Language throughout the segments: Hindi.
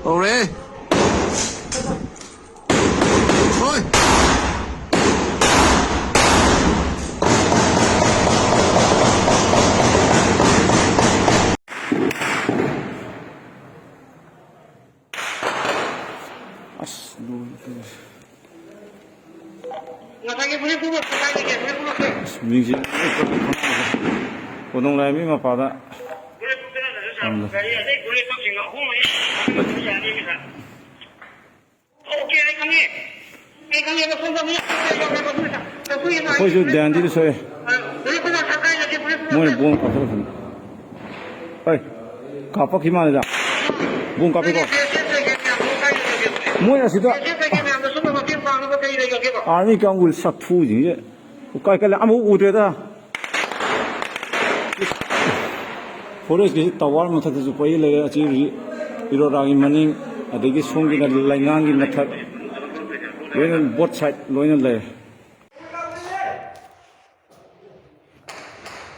Ore. Oi. Mình Cổ đông này mới mà phá đó. Thôi chứ đèn đi xoay. Mỗi buông cặp thôi. Ơi, cặp khi mà ra. Buông cặp đi con. Mỗi là gì đó. Anh cái ông sát thủ gì vậy? Cái là amo u thế đó. Forest cái tàu mà thật sự phải lấy chỉ Iroragi maning adagi songi na laingangi mathak loina both side loina le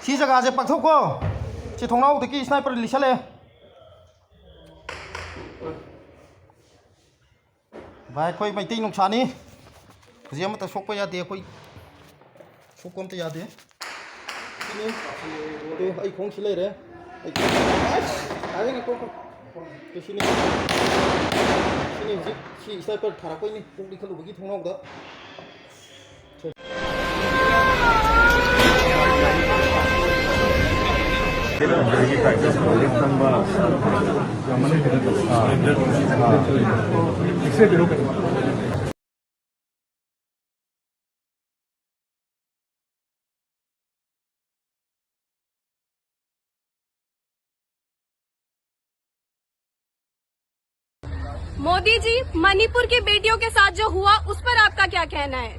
सी जगह से पक्थों को सी थोंना उठ की स्नाइपर लिशले भाई कोई मैती नुकसानी खुशी मत सोक पे याद है कोई सोकम तो याद है तो आई खोंग सिले रे आई ना को sini si sniper thara ko ni pung di khalu bagi thongnok da Jadi practice bowling tambah yang mana kita इससे भी रोके मोदी जी, मणिपुर की बेटियों के साथ जो हुआ उस पर आपका क्या कहना है?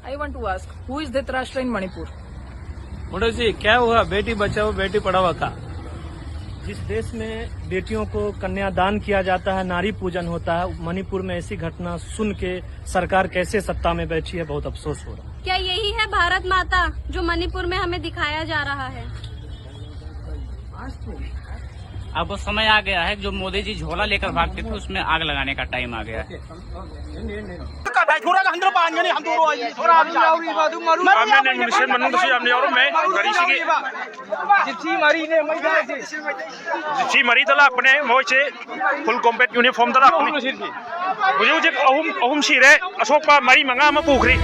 I want to ask, who is Dhritarashtra in Manipur? Modi ji, क्या हुआ बेटी बचाओ बेटी पढ़ाओ का? जिस देश में बेटियों को कन्यादान किया जाता है, नारी पूजन होता है, मणिपुर में ऐसी घटना सुन के सरकार कैसे सत्ता में बैठी है, बहुत अफसोस हो रहा है। क्या यही है भारत माता जो मणिपुर में हमें दिखाया जा रहा है? अब वो समय आ गया है जो मोदी जी झोला लेकर भागते थे उसमें आग लगाने का टाइम आ गया है। फुल कॉम्बैट यूनिफॉर्म मुझे अहम सीरे अशोक मरी मंगा पुखरी